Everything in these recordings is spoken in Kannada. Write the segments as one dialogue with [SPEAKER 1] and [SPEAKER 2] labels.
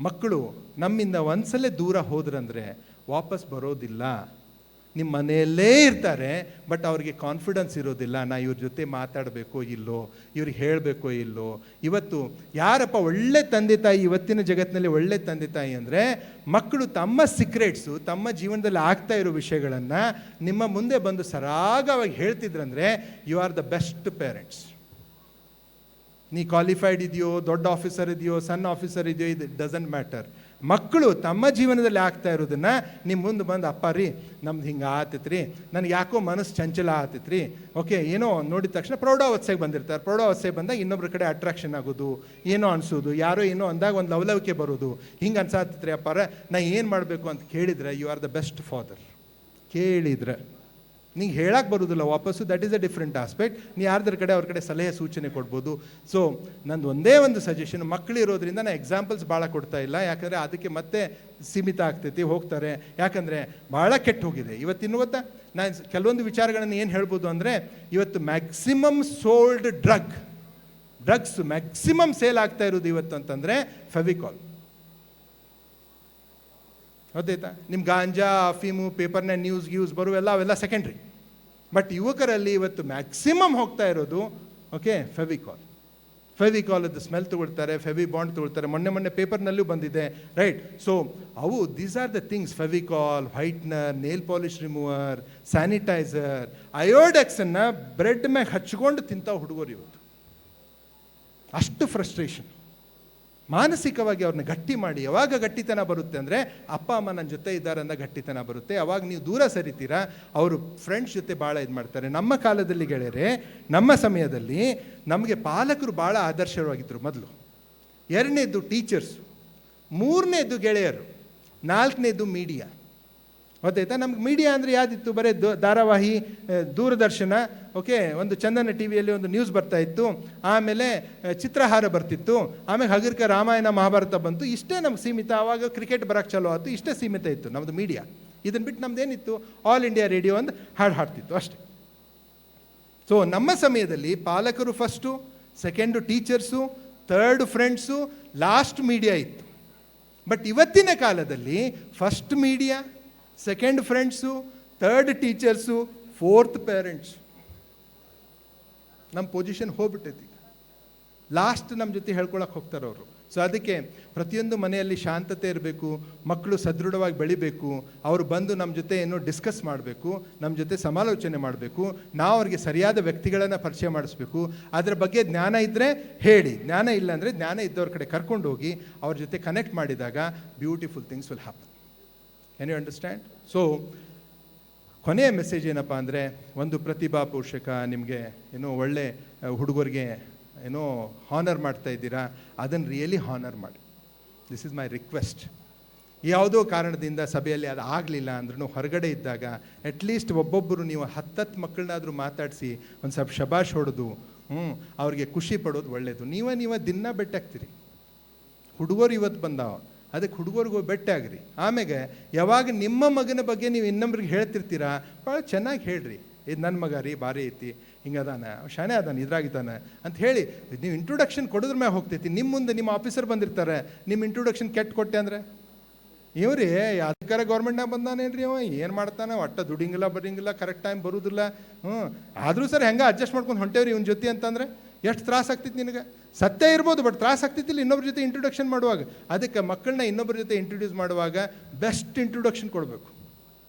[SPEAKER 1] ಮಕ್ಕಳು ನಮ್ಮಿಂದ ಒಂದ್ಸಲ ದೂರ ಹೋದ್ರಂದರೆ ವಾಪಸ್ ಬರೋದಿಲ್ಲ. ನಿಮ್ಮ ಮನೆಯಲ್ಲೇ ಇರ್ತಾರೆ, ಬಟ್ ಅವ್ರಿಗೆ ಕಾನ್ಫಿಡೆನ್ಸ್ ಇರೋದಿಲ್ಲ. ನಾ ಇವ್ರ ಜೊತೆ ಮಾತಾಡಬೇಕೋ ಇಲ್ಲೋ, ಇವ್ರಿಗೆ ಹೇಳಬೇಕೋ ಇಲ್ಲೋ. ಇವತ್ತು ಯಾರಪ್ಪ ಒಳ್ಳೆ ತಂದೆ ತಾಯಿ ಇವತ್ತಿನ ಜಗತ್ತಿನಲ್ಲಿ ಒಳ್ಳೆ ತಂದೆ ತಾಯಿ ಅಂದರೆ, ಮಕ್ಕಳು ತಮ್ಮ ಸೀಕ್ರೆಟ್ಸು, ತಮ್ಮ ಜೀವನದಲ್ಲಿ ಆಗ್ತಾ ಇರೋ ವಿಷಯಗಳನ್ನು ನಿಮ್ಮ ಮುಂದೆ ಬಂದು ಸರಾಗವಾಗಿ ಹೇಳ್ತಿದ್ರಂದರೆ you are the best parents. ನೀ ಕ್ವಾಲಿಫೈಡ್ ಇದೆಯೋ, ದೊಡ್ಡ ಆಫೀಸರ್ ಇದೆಯೋ, ಸಣ್ಣ ಆಫೀಸರ್ ಇದೆಯೋ, ಇದು ಡಸಂಟ್ ಮ್ಯಾಟರ್. ಮಕ್ಕಳು ತಮ್ಮ ಜೀವನದಲ್ಲಿ ಆಗ್ತಾ ಇರೋದನ್ನು ನಿಮ್ಮ ಮುಂದೆ ಬಂದು, ಅಪ್ಪ ರೀ ನಮ್ದು ಹಿಂಗೆ ಆತೈತೆ ರೀ, ನನಗೆ ಯಾಕೋ ಮನಸ್ಸು ಚಂಚಲ ಆತೈತೆ ರೀ, ಓಕೆ ಏನೋ ನೋಡಿದ ತಕ್ಷಣ ಪ್ರೌಢಾವಸ್ಥೆಗೆ ಬಂದಿರ್ತಾರೆ. ಪ್ರೌಢಾವಸ್ಥೆಗೆ ಬಂದಾಗ ಇನ್ನೊಬ್ರ ಕಡೆ ಅಟ್ರಾಕ್ಷನ್ ಆಗೋದು, ಏನೋ ಅನಿಸೋದು, ಯಾರೋ ಏನೋ ಅಂದಾಗ ಒಂದು ಲವಲವಿಕೆ ಬರೋದು, ಹಿಂಗೆ ಅನ್ಸಾತೈತ್ರಿ ಅಪ್ಪಾರ, ನಾ ಏನು ಮಾಡಬೇಕು ಅಂತ ಕೇಳಿದರೆ you are the best father. ಕೇಳಿದ್ರೆ ನಿಂಗೆ ಹೇಳಕ್ಕೆ ಬರೋದಿಲ್ಲ ವಾಪಸ್ಸು, that is a different aspect. ನೀ ಯಾರ್ದ್ರ ಕಡೆ ಅವ್ರ ಕಡೆ ಸಲಹೆ ಸೂಚನೆ ಕೊಡ್ಬೋದು. ಸೊ ನಂದು ಒಂದೇ ಒಂದು ಸಜೆಷನ್, ಮಕ್ಕಳು ಇರೋದ್ರಿಂದ ನಾನು ಎಕ್ಸಾಂಪಲ್ಸ್ ಭಾಳ ಕೊಡ್ತಾ ಇಲ್ಲ, ಯಾಕಂದರೆ ಅದಕ್ಕೆ ಮತ್ತೆ ಸೀಮಿತ ಆಗ್ತೈತಿ, ಹೋಗ್ತಾರೆ. ಯಾಕಂದರೆ ಭಾಳ ಕೆಟ್ಟು ಹೋಗಿದೆ ಇವತ್ತಿನ. ಗೊತ್ತಾ, ನಾನು ಕೆಲವೊಂದು ವಿಚಾರಗಳನ್ನು ಏನು ಹೇಳ್ಬೋದು ಅಂದರೆ, ಇವತ್ತು maximum sold drugs maximum sale ಆಗ್ತಾ ಇರೋದು ಇವತ್ತು ಅಂತಂದರೆ ಫೆವಿಕಾಲ್. ಹೌದಾಯ್ತಾ? ನಿಮ್ಮ ಗಾಂಜಾ, ಅಫೀಮು, ಪೇಪರ್ನ ನ್ಯೂಸ್ ಬರುವೆಲ್ಲ ಅವೆಲ್ಲ ಸೆಕೆಂಡ್ರಿ. ಬಟ್ ಯುವಕರಲ್ಲಿ ಇವತ್ತು ಮ್ಯಾಕ್ಸಿಮಮ್ ಹೋಗ್ತಾ ಇರೋದು ಓಕೆ ಫೆವಿಕಾಲದ್ದು ಸ್ಮೆಲ್ ತೊಗೊಳ್ತಾರೆ, ಫೆವಿ ಬಾಂಡ್ ತೊಗೊಳ್ತಾರೆ. ಮೊನ್ನೆ ಪೇಪರ್ನಲ್ಲೂ ಬಂದಿದೆ, ರೈಟ್? ಸೊ ಅವು these are the things. Fevicol, whitener, nail polish remover, sanitizer, ಅಯೋಡೆಕ್ಸನ್ನು ಬ್ರೆಡ್ ಮ್ಯಾಗ ಹಚ್ಕೊಂಡು ತಿಂತಾವ ಹುಡುಗರು ಇವತ್ತು. ಅಷ್ಟು ಫ್ರಸ್ಟ್ರೇಷನ್. ಮಾನಸಿಕವಾಗಿ ಅವ್ರನ್ನ ಗಟ್ಟಿ ಮಾಡಿ. ಯಾವಾಗ ಗಟ್ಟಿತನ ಬರುತ್ತೆ ಅಂದರೆ, ಅಪ್ಪ ಅಮ್ಮ ನನ್ನ ಜೊತೆ ಇದ್ದಾರೆ ಅಂದ ಗಟ್ಟಿತನ ಬರುತ್ತೆ. ಅವಾಗ ನೀವು ದೂರ ಸರಿತೀರಾ, ಅವರು ಫ್ರೆಂಡ್ಸ್ ಜೊತೆ ಭಾಳ ಇದು ಮಾಡ್ತಾರೆ. ನಮ್ಮ ಕಾಲದಲ್ಲಿ ಗೆಳೆಯರೆ, ನಮ್ಮ ಸಮಯದಲ್ಲಿ ನಮಗೆ ಪಾಲಕರು ಭಾಳ ಆದರ್ಶವಾಗಿದ್ದರು ಮೊದಲು. ಎರಡನೇದು ಟೀಚರ್ಸು, ಮೂರನೇದು ಗೆಳೆಯರು, ನಾಲ್ಕನೇದು ಮೀಡಿಯಾ. ಗೊತ್ತಾಯ್ತಾ? ನಮ್ಗೆ ಮೀಡಿಯಾ ಅಂದರೆ ಯಾವುದಿತ್ತು? ಬರೀ ಧಾರಾವಾಹಿ, ದೂರದರ್ಶನ, ಓಕೆ, ಒಂದು ಚಂದನ ಟಿ ವಿಯಲ್ಲಿ ಒಂದು ನ್ಯೂಸ್ ಬರ್ತಾ ಇತ್ತು, ಆಮೇಲೆ ಚಿತ್ರಹಾರ ಬರ್ತಿತ್ತು, ಆಮೇಲೆ ಹಗರ್ಕ ರಾಮಾಯಣ ಮಹಾಭಾರತ ಬಂತು. ಇಷ್ಟೇ ನಮ್ಗೆ ಸೀಮಿತ. ಆವಾಗ ಕ್ರಿಕೆಟ್ ಬರೋಕ್ಕೆ ಚಲೋ ಆಯಿತು, ಇಷ್ಟೇ ಸೀಮಿತ ಇತ್ತು ನಮ್ಮದು ಮೀಡಿಯಾ. ಇದನ್ನು ಬಿಟ್ಟು ನಮ್ದೇನಿತ್ತು? ಆಲ್ ಇಂಡಿಯಾ ರೇಡಿಯೋ ಒಂದು ಹಾಡ್ತಿತ್ತು ಅಷ್ಟೇ. ಸೊ ನಮ್ಮ ಸಮಯದಲ್ಲಿ ಪಾಲಕರು first, second teachers, third friends, last media ಇತ್ತು. ಬಟ್ ಇವತ್ತಿನ ಕಾಲದಲ್ಲಿ first media, second friends, third teachers, fourth parents. ನಮ್ಮ ಪೊಸಿಷನ್ ಹೋಗ್ಬಿಟ್ಟೈತಿ. ಲಾಸ್ಟ್ ನಮ್ಮ ಜೊತೆ ಹೇಳ್ಕೊಳಕ್ಕೆ ಹೋಗ್ತಾರೆ ಅವರು. ಸೊ ಅದಕ್ಕೆ ಪ್ರತಿಯೊಂದು ಮನೆಯಲ್ಲಿ ಶಾಂತತೆ ಇರಬೇಕು, ಮಕ್ಕಳು ಸದೃಢವಾಗಿ ಬೆಳಿಬೇಕು. ಅವರು ಬಂದು ನಮ್ಮ ಜೊತೆ ಏನೋ ಡಿಸ್ಕಸ್ ಮಾಡಬೇಕು, ನಮ್ಮ ಜೊತೆ ಸಮಾಲೋಚನೆ ಮಾಡಬೇಕು. ನಾವು ಅವ್ರಿಗೆ ಸರಿಯಾದ ವ್ಯಕ್ತಿಗಳನ್ನು ಪರಿಚಯ ಮಾಡಿಸ್ಬೇಕು. ಅದರ ಬಗ್ಗೆ ಜ್ಞಾನ ಇದ್ದರೆ ಹೇಳಿ, ಜ್ಞಾನ ಇಲ್ಲ ಅಂದರೆ ಜ್ಞಾನ ಇದ್ದವ್ರ ಕಡೆ ಕರ್ಕೊಂಡು ಹೋಗಿ ಅವ್ರ ಜೊತೆ ಕನೆಕ್ಟ್ ಮಾಡಿದಾಗ beautiful things will happen. Can you understand? So ಕೊನೆಯ ಮೆಸೇಜ್ ಏನಪ್ಪ ಅಂದರೆ, ಒಂದು ಪ್ರತಿಭಾ ಪೋಷಕ ನಿಮಗೆ ಏನೋ ಒಳ್ಳೆ ಹುಡುಗರಿಗೆ ಏನೋ ಹಾನರ್ ಮಾಡ್ತಾ ಇದ್ದೀರಾ, ಅದನ್ನು ರಿಯಲಿ ಹಾನರ್ ಮಾಡಿ. This is my request. ಯಾವುದೋ ಕಾರಣದಿಂದ ಸಭೆಯಲ್ಲಿ ಅದು ಆಗಲಿಲ್ಲ ಅಂದ್ರೂ ಹೊರಗಡೆ ಇದ್ದಾಗ ಅಟ್ಲೀಸ್ಟ್ ಒಬ್ಬೊಬ್ಬರು ನೀವು 10 ಮಕ್ಕಳನ್ನಾದರೂ ಮಾತಾಡಿಸಿ ಒಂದು ಸ್ವಲ್ಪ ಶಬಾಷ್ ಹೊಡೆದು ಅವ್ರಿಗೆ ಖುಷಿ ಪಡೋದು ಒಳ್ಳೆಯದು. ನೀವೇ ದಿನ ಬೆಟ್ಟಾಗ್ತೀರಿ. ಹುಡುಗರು ಇವತ್ತು ಬಂದಾವ, ಅದಕ್ಕೆ ಹುಡುಗರಿಗೂ ಬೆಟ್ಟ ಆಗ್ರಿ. ಆಮೇಲೆ ಯಾವಾಗ ನಿಮ್ಮ ಮಗನ ಬಗ್ಗೆ ನೀವು ಇನ್ನೊಬ್ರಿಗೆ ಹೇಳ್ತಿರ್ತೀರಾ, ಭಾಳ ಚೆನ್ನಾಗಿ ಹೇಳ್ರಿ, ಇದು ನನ್ನ ಮಗ ರೀ, ಭಾರಿ ಐತಿ, ಹಿಂಗದಾನೆ, ಶಾನೆ ಅದಾನೆ, ಇದ್ರಾಗಿದ್ದಾನೆ ಅಂತ ಹೇಳಿ ನೀವು ಇಂಟ್ರೊಡಕ್ಷನ್ ಕೊಡೋದ್ರ ಮ್ಯಾಗ ಹೋಗ್ತೈತಿ. ನಿಮ್ಮ ಮುಂದೆ ನಿಮ್ಮ ಆಫೀಸರ್ ಬಂದಿರ್ತಾರೆ, ನಿಮ್ಮ ಇಂಟ್ರೊಡಕ್ಷನ್ ಕೆಟ್ಟ ಕೊಟ್ಟೆ ಅಂದರೆ, ಇವ್ರಿ ಅಧಿಕಾರ ಗೌರ್ಮೆಂಟ್ನಾಗ ಬಂದಾನೇನ್ರಿ ಅವ, ಏನು ಮಾಡ್ತಾನೆ, ಒಟ್ಟ ದುಡಿಂಗಿಲ್ಲ ಬರಿಂಗಿಲ್ಲ, ಕರೆಕ್ಟ್ ಟೈಮ್ ಬರೋದಿಲ್ಲ, ಆದರೂ ಸರ್ ಹೆಂಗೆ ಅಡ್ಜಸ್ಟ್ ಮಾಡ್ಕೊಂಡು ಹೊಂಟೇವ್ರಿ ಇವ್ನ ಜೊತೆ ಅಂತಂದರೆ ಎಷ್ಟು ತ್ರಾಸ ಆಗ್ತಿತ್ತು ನಿನಗೆ. ಸತ್ಯ ಇರ್ಬೋದು, ಬಟ್ ತ್ರಾಸ ಆಗ್ತಿತ್ತಿಲ್ಲ ಇನ್ನೊಬ್ರ ಜೊತೆ ಇಂಟ್ರೊಡಕ್ಷನ್ ಮಾಡುವಾಗ. ಅದಕ್ಕೆ ಮಕ್ಕಳನ್ನ ಇನ್ನೊಬ್ಬರ ಜೊತೆ ಇಂಟ್ರೊಡ್ಯೂಸ್ ಮಾಡುವಾಗ ಬೆಸ್ಟ್ ಇಂಟ್ರೊಡಕ್ಷನ್ ಕೊಡಬೇಕು.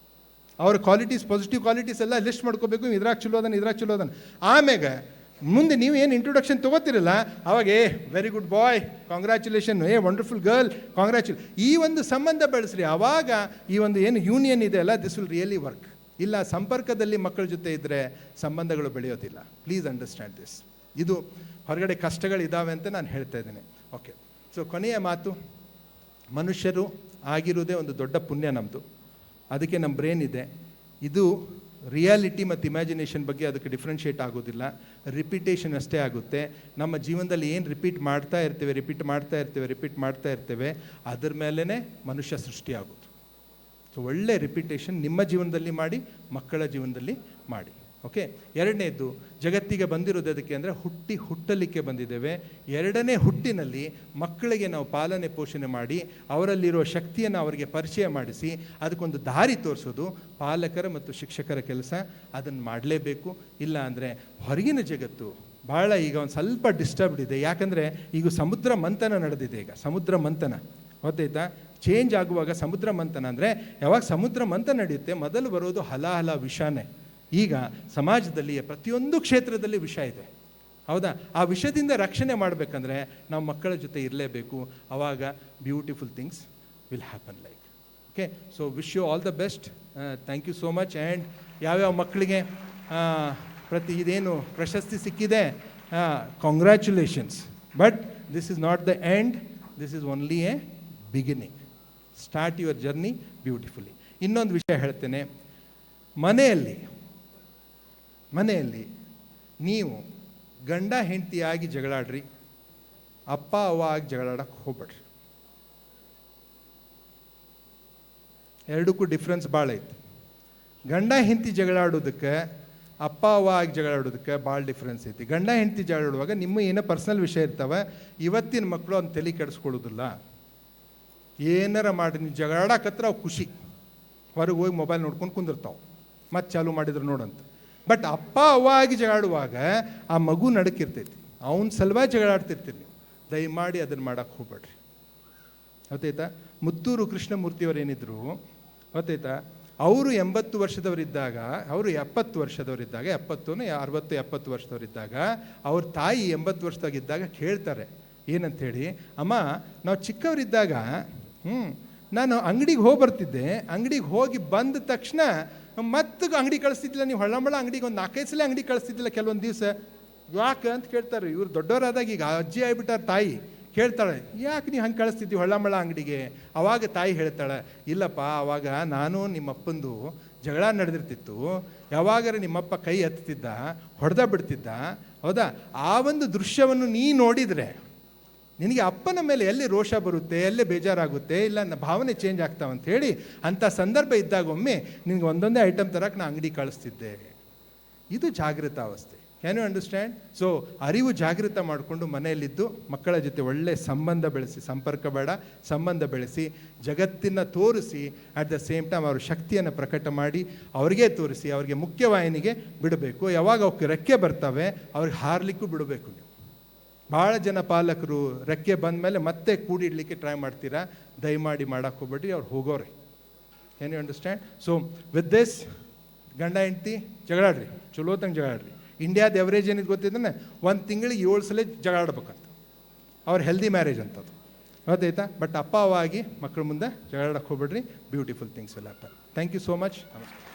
[SPEAKER 1] ಅವ್ರ ಕ್ವಾಲಿಟೀಸ್, ಪಾಸಿಟಿವ್ ಕ್ವಾಲಿಟೀಸ್ ಎಲ್ಲ ಲಿಸ್ಟ್ ಮಾಡ್ಕೋಬೇಕು. ಇದ್ರಾಗ ಚಲೋ ಅದಾನ. ಆಮೇಲೆ ಮುಂದೆ ನೀವು ಏನು ಇಂಟ್ರೊಡಕ್ಷನ್ ತೊಗೋತಿರಲ್ಲ, ಅವಾಗ ವೆರಿ ಗುಡ್ ಬಾಯ್, ಕಾಂಗ್ರ್ಯಾಚುಲೇಷನ್, ವಂಡರ್ಫುಲ್ ಗರ್ಲ್, ಈ ಒಂದು ಸಂಬಂಧ ಬೆಳೆಸ್ರಿ. ಆವಾಗ ಈ ಒಂದು ಏನು ಯೂನಿಯನ್ ಇದೆ ಅಲ್ಲ, ದಿಸ್ ವಿಲ್ ರಿಯಲಿ ವರ್ಕ್. ಇಲ್ಲ ಸಂಪರ್ಕದಲ್ಲಿ ಮಕ್ಕಳ ಜೊತೆ ಇದ್ದರೆ ಸಂಬಂಧಗಳು ಬೆಳೆಯೋದಿಲ್ಲ. Please understand this. ಇದು ಹೊರಗಡೆ ಕಷ್ಟಗಳಿದ್ದಾವೆ ಅಂತ ನಾನು ಹೇಳ್ತಾ ಇದ್ದೀನಿ. ಓಕೆ, ಸೊ ಕೊನೆಯ ಮಾತು, ಮನುಷ್ಯರು ಆಗಿರುವುದೇ ಒಂದು ದೊಡ್ಡ ಪುಣ್ಯ ನಮ್ಮದು. ಅದಕ್ಕೆ ನಮ್ಮ ಬ್ರೈನ್ ಇದೆ. ಇದು ರಿಯಾಲಿಟಿ ಮತ್ತು ಇಮ್ಯಾಜಿನೇಷನ್ ಬಗ್ಗೆ ಅದಕ್ಕೆ ಡಿಫ್ರೆನ್ಷಿಯೇಟ್ ಆಗೋದಿಲ್ಲ. ರಿಪಿಟೇಷನ್ ಅಷ್ಟೇ ಆಗುತ್ತೆ. ನಮ್ಮ ಜೀವನದಲ್ಲಿ ಏನು ರಿಪೀಟ್ ಮಾಡ್ತಾ ಇರ್ತೇವೆ ಅದ್ರ ಮೇಲೇ ಮನುಷ್ಯ ಸೃಷ್ಟಿಯಾಗೋದು. ಸೊ ಒಳ್ಳೆ ರಿಪಿಟೇಷನ್ ನಿಮ್ಮ ಜೀವನದಲ್ಲಿ ಮಾಡಿ, ಮಕ್ಕಳ ಜೀವನದಲ್ಲಿ ಮಾಡಿ. ಓಕೆ. ಎರಡನೇದು, ಜಗತ್ತಿಗೆ ಬಂದಿರೋದು ಅದಕ್ಕೆ ಅಂದರೆ ಹುಟ್ಟಲಿಕ್ಕೆ ಬಂದಿದ್ದೇವೆ. ಎರಡನೇ ಹುಟ್ಟಿನಲ್ಲಿ ಮಕ್ಕಳಿಗೆ ನಾವು ಪಾಲನೆ ಪೋಷಣೆ ಮಾಡಿ ಅವರಲ್ಲಿರುವ ಶಕ್ತಿಯನ್ನು ಅವರಿಗೆ ಪರಿಚಯ ಮಾಡಿಸಿ ಅದಕ್ಕೊಂದು ದಾರಿ ತೋರಿಸೋದು ಪಾಲಕರ ಮತ್ತು ಶಿಕ್ಷಕರ ಕೆಲಸ. ಅದನ್ನು ಮಾಡಲೇಬೇಕು. ಇಲ್ಲ ಅಂದರೆ ಹೊರಗಿನ ಜಗತ್ತು ಭಾಳ ಈಗ ಒಂದು ಸ್ವಲ್ಪ ಡಿಸ್ಟರ್ಬ್ಡ್ ಇದೆ. ಯಾಕಂದರೆ ಈಗ ಸಮುದ್ರ ಮಂಥನ ನಡೆದಿದೆ. ಈಗ ಸಮುದ್ರ ಮಂಥನ ಗೊತ್ತಾಯ್ತಾ? ಚೇಂಜ್ ಆಗುವಾಗ ಸಮುದ್ರ ಮಂಥನ ಅಂದರೆ ಯಾವಾಗ ಸಮುದ್ರ ಮಂಥನ ನಡೆಯುತ್ತೆ ಮೊದಲು ಬರೋದು ಹಲ ವಿಷಾನೇ. ಈಗ ಸಮಾಜದಲ್ಲಿ ಪ್ರತಿಯೊಂದು ಕ್ಷೇತ್ರದಲ್ಲಿ ವಿಷ ಇದೆ, ಹೌದಾ? ಆ ವಿಷದಿಂದ ರಕ್ಷಣೆ ಮಾಡಬೇಕಂದ್ರೆ ನಾವು ಮಕ್ಕಳ ಜೊತೆ ಇರಲೇಬೇಕು. ಆವಾಗ beautiful things will happen like. Okay. So wish you all the best. Thank you so much. And ಯಾವ್ಯಾವ ಮಕ್ಕಳಿಗೆ ಇದೇನು ಪ್ರಶಸ್ತಿ ಸಿಕ್ಕಿದೆ, congratulations. But this is not the end, this is only a beginning. Start your journey beautifully. ಇನ್ನೊಂದು ವಿಷಯ ಹೇಳ್ತೇನೆ. ಮನೆಯಲ್ಲಿ ನೀವು ಗಂಡ ಹೆಂಡತಿಯಾಗಿ ಜಗಳಾಡ್ರಿ, ಅಪ್ಪ ಅವ್ವ ಆಗಿ ಜಗಳಾಡಕ್ಕೆ ಹೋಗ್ಬೇಡ್ರಿ. ಎರಡಕ್ಕೂ ಡಿಫ್ರೆನ್ಸ್ ಭಾಳ ಐತಿ. ಗಂಡ ಹೆಂಡತಿ ಜಗಳಾಡೋದಕ್ಕೆ ಅಪ್ಪ ಅವ್ವ ಆಗಿ ಜಗಳಾಡೋದಕ್ಕೆ ಭಾಳ ಡಿಫ್ರೆನ್ಸ್ ಐತಿ. ಗಂಡ ಹೆಂಡತಿ ಜಗಳಾಡುವಾಗ ನಿಮ್ಮ ಏನೋ ಪರ್ಸ್ನಲ್ ವಿಷಯ ಇರ್ತವೆ. ಇವತ್ತಿನ ಮಕ್ಕಳು ಅವ್ನು ತಲೆ ಕೆಡಿಸ್ಕೊಳ್ಳೋದಿಲ್ಲ. ಏನಾರ ಮಾಡಿ ನೀವು ಜಗಳಾಡಕತ್ರ ಅವು ಖುಷಿ, ಹೊರಗೆ ಹೋಗಿ ಮೊಬೈಲ್ ನೋಡ್ಕೊಂಡು ಕುಂದಿರ್ತಾವೆ, ಮತ್ತೆ ಚಾಲು ಮಾಡಿದ್ರು ನೋಡಂತ. ಬಟ್ ಅಪ್ಪ ಅವ್ವ ಆಗಿ ಜಗಳಾಡುವಾಗ ಆ ಮಗು ನಡಕಿರ್ತೈತಿ, ಅವನ ಸಲುವಾಗಿ ಜಗಳಾಡ್ತಿರ್ತೀರಿ ನೀವು. ದಯಮಾಡಿ ಅದನ್ನು ಮಾಡೋಕ್ಕೆ ಹೋಗ್ಬೇಡ್ರಿ. ಗೊತ್ತಾಯ್ತಾ? ಮುತ್ತೂರು ಕೃಷ್ಣಮೂರ್ತಿಯವರು ಏನಿದ್ರು ಗೊತ್ತಾಯ್ತಾ, ಅವರು 80 ವರ್ಷದವರಿದ್ದಾಗ, ಅವರು 70 ವರ್ಷದವರಿದ್ದಾಗ, 70 ವರ್ಷದವರಿದ್ದಾಗ ಅವ್ರ ತಾಯಿ 80 ವರ್ಷದಾಗಿದ್ದಾಗ ಕೇಳ್ತಾರೆ ಏನಂಥೇಳಿ, ಅಮ್ಮ ನಾವು ಚಿಕ್ಕವರಿದ್ದಾಗ ನಾನು ಅಂಗಡಿಗೆ ಬರ್ತಿದ್ದೆ, ಅಂಗಡಿಗೆ ಹೋಗಿ ಬಂದ ತಕ್ಷಣ ಮತ್ತೆ ಅಂಗಡಿ ಕಳಿಸ್ತಿದ್ದಿಲ್ಲ, ನೀವು ಹೊಳ್ಳಂಬಳ ಅಂಗಡಿಗೆ ಒಂದು 4-5 ಸಲ ಅಂಗಡಿ ಕಳಿಸ್ತಿದ್ದಿಲ್ಲ ಕೆಲವೊಂದು ದಿವಸ. ಯಾಕೆ ಅಂತ ಕೇಳ್ತಾರೆ. ಇವ್ರು ದೊಡ್ಡವರಾದಾಗ ಈಗ ಅಜ್ಜಿ ಆಗ್ಬಿಟ್ಟಾರ, ತಾಯಿ ಕೇಳ್ತಾಳೆ, ಯಾಕೆ ನೀವು ಹಂಗೆ ಕಳಿಸ್ತಿದ್ದೀವಿ ಹೊಳ್ಳಂಬಳ ಅಂಗಡಿಗೆ? ಅವಾಗ ತಾಯಿ ಹೇಳ್ತಾಳೆ, ಇಲ್ಲಪ್ಪ ಅವಾಗ ನಾನು ನಿಮ್ಮಪ್ಪಂದು ಜಗಳ ನಡೆದಿರ್ತಿತ್ತು, ಯಾವಾಗಾರ ನಿಮ್ಮಪ್ಪ ಕೈ ಎತ್ತಿದ್ದ, ಹೊಡೆದ ಬಿಡ್ತಿದ್ದ, ಹೌದಾ? ಆ ಒಂದು ದೃಶ್ಯವನ್ನು ನೀ ನೋಡಿದರೆ ನಿನಗೆ ಅಪ್ಪನ ಮೇಲೆ ಎಲ್ಲಿ ರೋಷ ಬರುತ್ತೆ, ಎಲ್ಲಿ ಬೇಜಾರಾಗುತ್ತೆ, ಇಲ್ಲ ಭಾವನೆ ಚೇಂಜ್ ಆಗ್ತಾವಂತ ಹೇಳಿ ಅಂಥ ಸಂದರ್ಭ ಇದ್ದಾಗ ಒಮ್ಮೆ ನಿನಗೆ ಒಂದೊಂದೇ ಐಟಮ್ ತರಕ್ಕೆ ನಾನು ಅಂಗಡಿ ಕಳಿಸ್ತಿದ್ದೆ. ಇದು ಜಾಗೃತಾವಸ್ಥೆ. Can you understand? ಸೊ ಅರಿವು ಜಾಗೃತ ಮಾಡಿಕೊಂಡು ಮನೆಯಲ್ಲಿದ್ದು ಮಕ್ಕಳ ಜೊತೆ ಒಳ್ಳೆ ಸಂಬಂಧ ಬೆಳೆಸಿ, ಸಂಪರ್ಕ ಬೇಡ ಸಂಬಂಧ ಬೆಳೆಸಿ, ಜಗತ್ತಿನ ತೋರಿಸಿ, ಅಟ್ ದ ಸೇಮ್ ಟೈಮ್ ಅವ್ರ ಶಕ್ತಿಯನ್ನು ಪ್ರಕಟ ಮಾಡಿ ಅವ್ರಿಗೆ ತೋರಿಸಿ, ಅವ್ರಿಗೆ ಮುಖ್ಯವಾಹಿನಿಗೆ ಬಿಡಬೇಕು. ಯಾವಾಗ ಅವಕ್ಕೆ ರೆಕ್ಕೆ ಬರ್ತವೆ ಅವ್ರಿಗೆ ಹಾರಲಿಕ್ಕೂ ಬಿಡಬೇಕು. ನೀವು ಭಾಳ ಜನ ಪಾಲಕರು ರೆಕ್ಕೆ ಬಂದ ಮೇಲೆ ಮತ್ತೆ ಕೂಡಿಡ್ಲಿಕ್ಕೆ ಟ್ರೈ ಮಾಡ್ತೀರಾ. ದಯಮಾಡಿ ಮಾಡೋಕ್ಕೆ ಹೋಗ್ಬೇಡ್ರಿ, ಅವ್ರು ಹೋಗೋರೆ. Can you understand? So with this, ಗಂಡ ಹೆಂಡ್ತಿ ಜಗಳಾಡ್ರಿ, ಚಲೋತಂಗೆ ಜಗಳಾಡ್ರಿ. ಇಂಡಿಯಾದ ಎವರೇಜ್ ಏನಿದೆ ಗೊತ್ತಿದ್ದಾನೆ, 1 ತಿಂಗಳಿಗೆ 7 ಸಲ ಜಗಳಾಡ್ಬೇಕಂತ. ಅವ್ರ ಹೆಲ್ದಿ ಮ್ಯಾರೇಜ್ ಅಂತದ್ದು, ಗೊತ್ತಾಯ್ತಾ? ಬಟ್ ಅಪ್ಪ ಅವಾಗಿ ಮಕ್ಕಳ ಮುಂದೆ ಜಗಳಾಡಕ್ಕೆ ಹೋಗ್ಬೇಡ್ರಿ. Beautiful things will happen. Thank you so much. ನಮಸ್ಕಾರ.